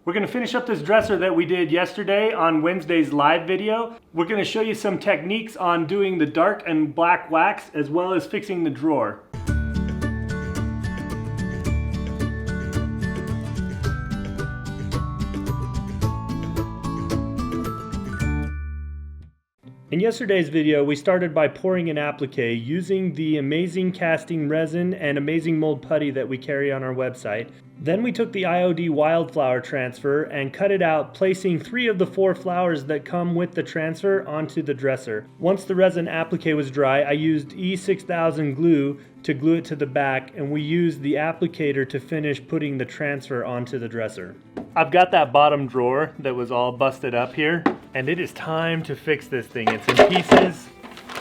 We're gonna finish up this dresser that we did yesterday on Wednesday's live video. We're gonna show you some techniques on doing the dark and black wax as well as fixing the drawer. In yesterday's video, we started by pouring an applique using the amazing casting resin and amazing mold putty that we carry on our website. Then we took the IOD wildflower transfer and cut it out, placing 3 of the 4 flowers that come with the transfer onto the dresser. Once the resin applique was dry, I used E6000 glue to glue it to the back, and we used the applicator to finish putting the transfer onto the dresser. I've got that bottom drawer that was all busted up here, and it is time to fix this thing. It's in pieces,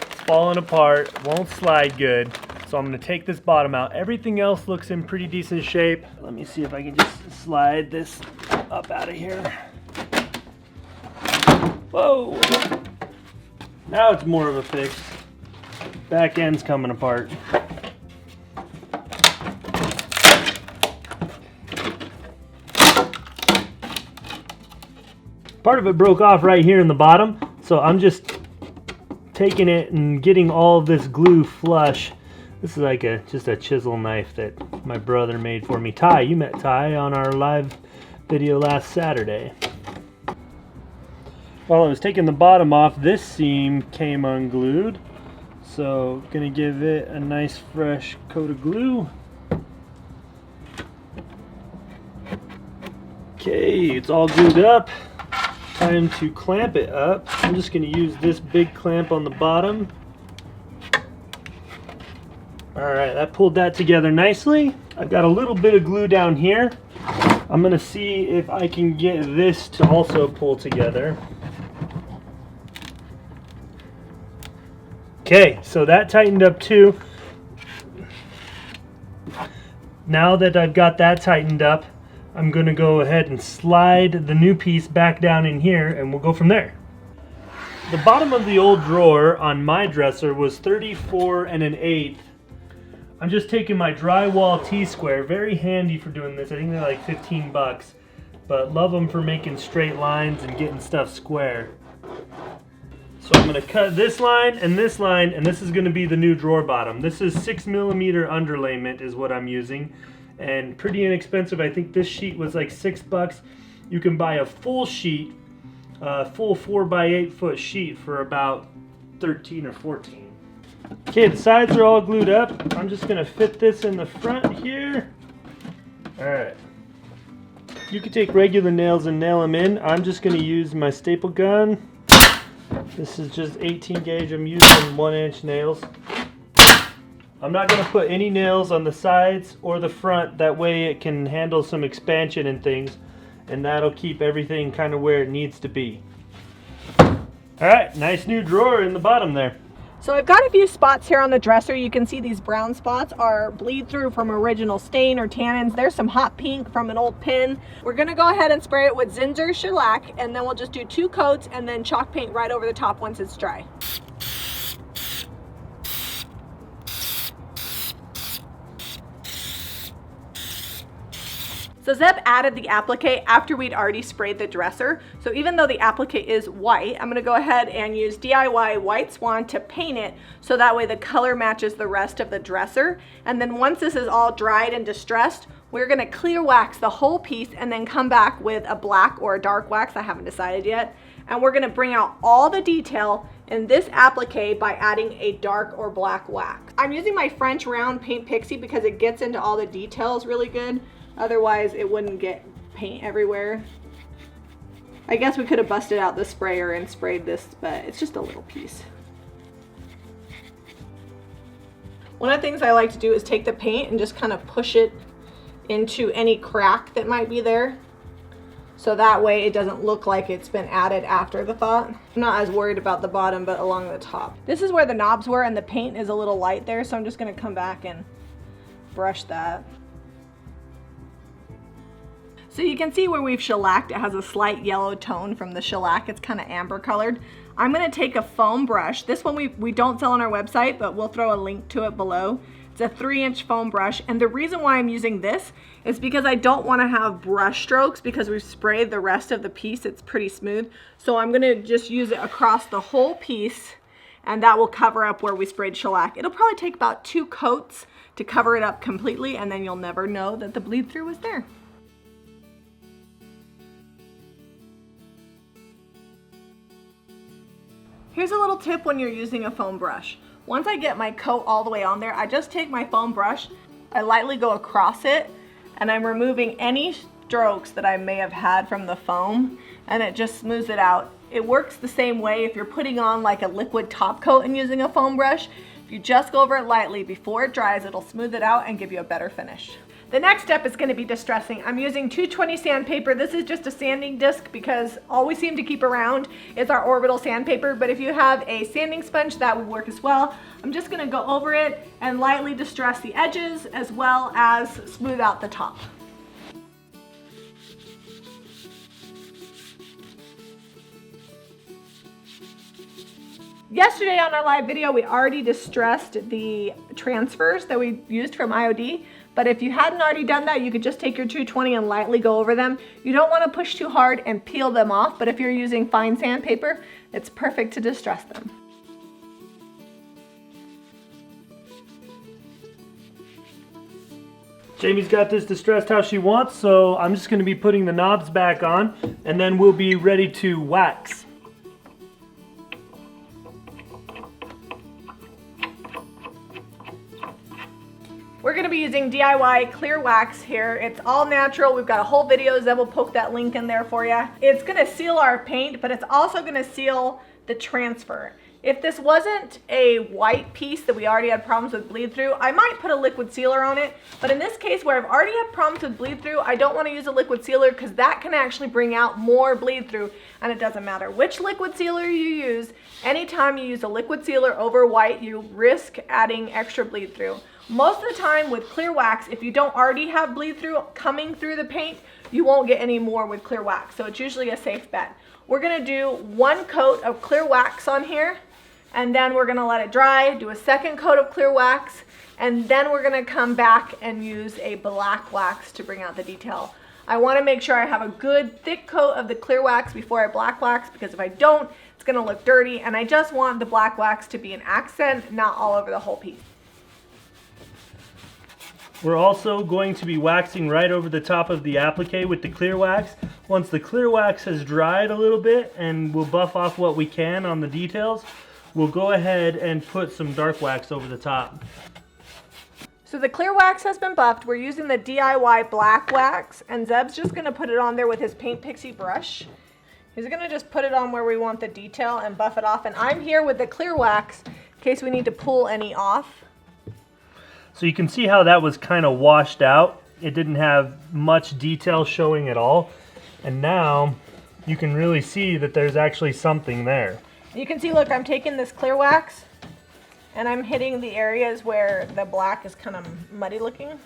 it's falling apart, won't slide good. So I'm gonna take this bottom out. Everything else looks in pretty decent shape. Let me see if I can just slide this up out of here. Whoa! Now it's more of a fix. Back end's coming apart. Part of it broke off right here in the bottom, so I'm just taking it and getting all of this glue flush. This is like just a chisel knife that my brother made for me. Ty, you met Ty on our live video last Saturday. While I was taking the bottom off, this seam came unglued. So gonna give it a nice fresh coat of glue. Okay, it's all glued up. Time to clamp it up. I'm just going to use this big clamp on the bottom. Alright, that pulled that together nicely. I've got a little bit of glue down here. I'm going to see if I can get this to also pull together. Okay, so that tightened up too. Now that I've got that tightened up, I'm going to go ahead and slide the new piece back down in here, and we'll go from there. The bottom of the old drawer on my dresser was 34 1/8. I'm just taking my drywall T-square, very handy for doing this. I think they're like 15 bucks, but love them for making straight lines and getting stuff square. So I'm going to cut this line, and this is going to be the new drawer bottom. This is 6mm underlayment is what I'm using. And pretty inexpensive. I think this sheet was like $6. You can buy a full sheet, full 4x8 foot sheet for about 13 or 14. Okay, the sides are all glued up. I'm just gonna fit this in the front here. All right. You can take regular nails and nail them in. I'm just gonna use my staple gun. This is just 18 gauge. I'm using 1-inch nails. I'm not going to put any nails on the sides or the front, that way it can handle some expansion and things, and that'll keep everything kind of where it needs to be. Alright, nice new drawer in the bottom there. So I've got a few spots here on the dresser. You can see these brown spots are bleed through from original stain or tannins. There's some hot pink from an old pin. We're going to go ahead and spray it with Zinsser shellac, and then we'll just do 2 coats and then chalk paint right over the top once it's dry. So Zeb added the applique after we'd already sprayed the dresser. So even though the applique is white, I'm gonna go ahead and use DIY White Swan to paint it so that way the color matches the rest of the dresser. And then once this is all dried and distressed, we're gonna clear wax the whole piece and then come back with a black or a dark wax, I haven't decided yet. And we're gonna bring out all the detail in this applique by adding a dark or black wax. I'm using my French round paint pixie because it gets into all the details really good. Otherwise it wouldn't get paint everywhere. I guess we could have busted out the sprayer and sprayed this, but it's just a little piece. One of the things I like to do is take the paint and just kind of push it into any crack that might be there. So that way it doesn't look like it's been added after the thought. I'm not as worried about the bottom, but along the top. This is where the knobs were and the paint is a little light there, so I'm just gonna come back and brush that. So you can see where we've shellacked, it has a slight yellow tone from the shellac. It's kind of amber colored. I'm gonna take a foam brush. This one we don't sell on our website, but we'll throw a link to it below. It's a 3-inch foam brush, and the reason why I'm using this is because I don't want to have brush strokes because we've sprayed the rest of the piece. It's pretty smooth. So I'm going to just use it across the whole piece, and that will cover up where we sprayed shellac. It'll probably take about 2 coats to cover it up completely, and then you'll never know that the bleed through was there. Here's a little tip when you're using a foam brush. Once I get my coat all the way on there, I just take my foam brush, I lightly go across it, and I'm removing any strokes that I may have had from the foam, and it just smooths it out. It works the same way if you're putting on like a liquid top coat and using a foam brush. If you just go over it lightly before it dries, it'll smooth it out and give you a better finish. The next step is going to be distressing. I'm using 220 sandpaper. This is just a sanding disc because all we seem to keep around is our orbital sandpaper, but if you have a sanding sponge, that would work as well. I'm just going to go over it and lightly distress the edges as well as smooth out the top. Yesterday on our live video, we already distressed the transfers that we used from IOD. But if you hadn't already done that, you could just take your 220 and lightly go over them. You don't want to push too hard and peel them off, but if you're using fine sandpaper, it's perfect to distress them. Jamie's got this distressed how she wants, so I'm just going to be putting the knobs back on, and then we'll be ready to wax. We're going to be using DIY clear wax here. It's all natural. We've got a whole videos that will poke that link in there for you. It's going to seal our paint, but it's also going to seal the transfer. If this wasn't a white piece that we already had problems with bleed through, I might put a liquid sealer on it. But in this case where I've already had problems with bleed through, I don't want to use a liquid sealer because that can actually bring out more bleed through, and it doesn't matter which liquid sealer you use. Anytime you use a liquid sealer over white, you risk adding extra bleed through. Most of the time with clear wax, if you don't already have bleed through coming through the paint, you won't get any more with clear wax. So it's usually a safe bet. We're going to do 1 coat of clear wax on here, and then we're going to let it dry, do a 2nd coat of clear wax, and then we're going to come back and use a black wax to bring out the detail. I want to make sure I have a good thick coat of the clear wax before I black wax, because if I don't, it's going to look dirty, and I just want the black wax to be an accent, not all over the whole piece. We're also going to be waxing right over the top of the applique with the clear wax. Once the clear wax has dried a little bit and we'll buff off what we can on the details, we'll go ahead and put some dark wax over the top. So the clear wax has been buffed. We're using the DIY black wax, and Zeb's just going to put it on there with his Paint Pixie brush. He's going to just put it on where we want the detail and buff it off, and I'm here with the clear wax in case we need to pull any off. So you can see how that was kind of washed out. It didn't have much detail showing at all. And now you can really see that there's actually something there. You can see, look, I'm taking this clear wax and I'm hitting the areas where the black is kind of muddy looking.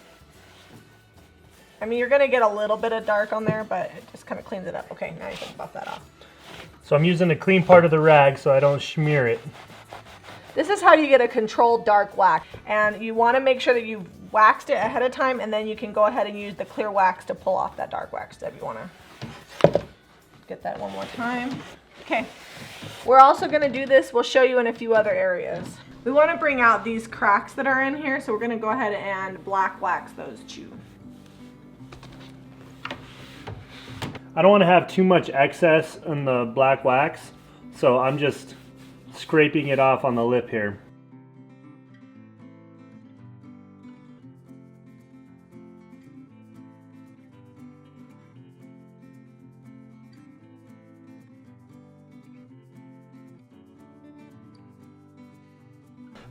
I mean, you're going to get a little bit of dark on there, but it just kind of cleans it up. Okay, now you can buff that off. So I'm using a clean part of the rag so I don't smear it. This is how you get a controlled dark wax, and you want to make sure that you've waxed it ahead of time, and then you can go ahead and use the clear wax to pull off that dark wax if you want to get that one more time. Okay, we're also going to do this. We'll show you in a few other areas. We want to bring out these cracks that are in here, so we're going to go ahead and black wax those too. I don't want to have too much excess in the black wax, so I'm just scraping it off on the lip here.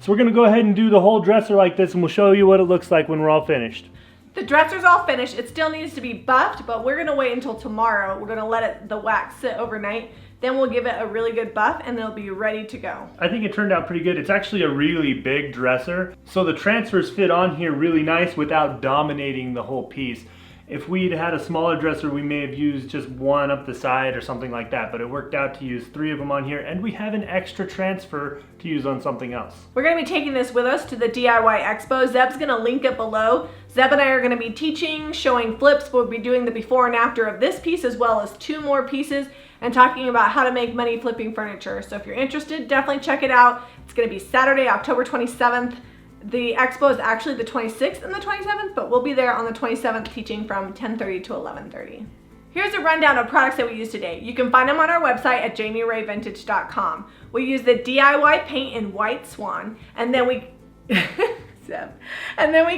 So we're going to go ahead and do the whole dresser like this, and we'll show you what it looks like when we're all finished. The dresser's all finished. It still needs to be buffed, but we're going to wait until tomorrow. We're going to let the wax sit overnight. Then we'll give it a really good buff and it'll be ready to go. I think it turned out pretty good. It's actually a really big dresser, so the transfers fit on here really nice without dominating the whole piece. If we'd had a smaller dresser, we may have used just one up the side or something like that, but it worked out to use 3 of them on here, and we have an extra transfer to use on something else. We're going to be taking this with us to the DIY Expo. Zeb's going to link it below. Zeb and I are going to be teaching, showing flips. We'll be doing the before and after of this piece as well as 2 more pieces and talking about how to make money flipping furniture. So if you're interested, definitely check it out. It's going to be Saturday, October 27th. The expo is actually the 26th and the 27th, but we'll be there on the 27th teaching from 10:30 to 11:30. Here's a rundown of products that we use today. You can find them on our website at jamirayvintage.com. We use the DIY paint in White Swan, and then we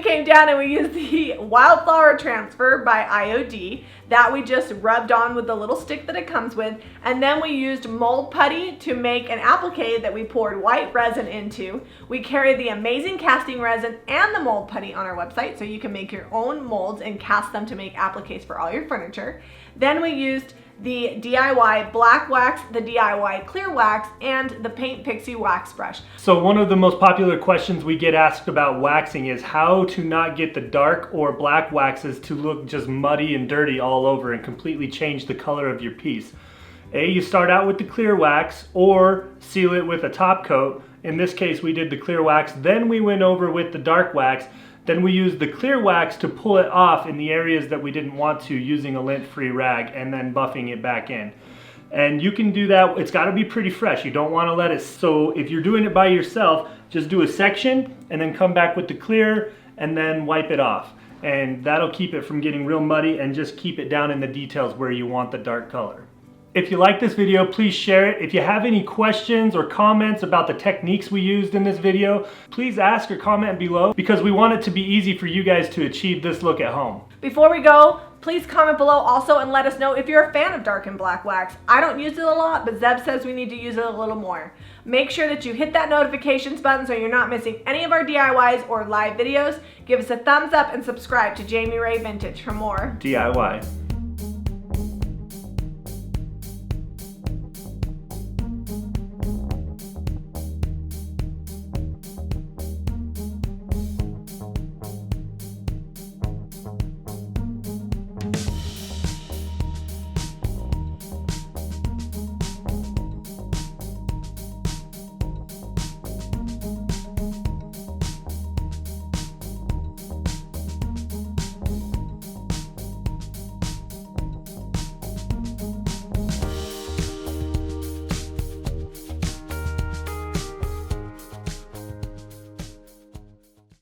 came down and we used the Wildflower Transfer by IOD that we just rubbed on with the little stick that it comes with, and then we used mold putty to make an applique that we poured white resin into. We carry the amazing casting resin and the mold putty on our website, so you can make your own molds and cast them to make appliques for all your furniture. Then we used the DIY black wax, the DIY clear wax, and the Paint Pixie wax brush. So one of the most popular questions we get asked about waxing is how to not get the dark or black waxes to look just muddy and dirty all over and completely change the color of your piece. You start out with the clear wax or seal it with a top coat. In this case, we did the clear wax, then we went over with the dark wax. Then we used the clear wax to pull it off in the areas that we didn't want to using a lint-free rag and then buffing it back in. And you can do that, it's gotta be pretty fresh. You don't wanna let it, so if you're doing it by yourself, just do a section and then come back with the clear and then wipe it off. And that'll keep it from getting real muddy and just keep it down in the details where you want the dark color. If you like this video, please share it. If you have any questions or comments about the techniques we used in this video, please ask or comment below because we want it to be easy for you guys to achieve this look at home. Before we go, please comment below also and let us know if you're a fan of dark and black wax. I don't use it a lot, but Zeb says we need to use it a little more. Make sure that you hit that notifications button so you're not missing any of our DIYs or live videos. Give us a thumbs up and subscribe to Jami Ray Vintage for more DIY.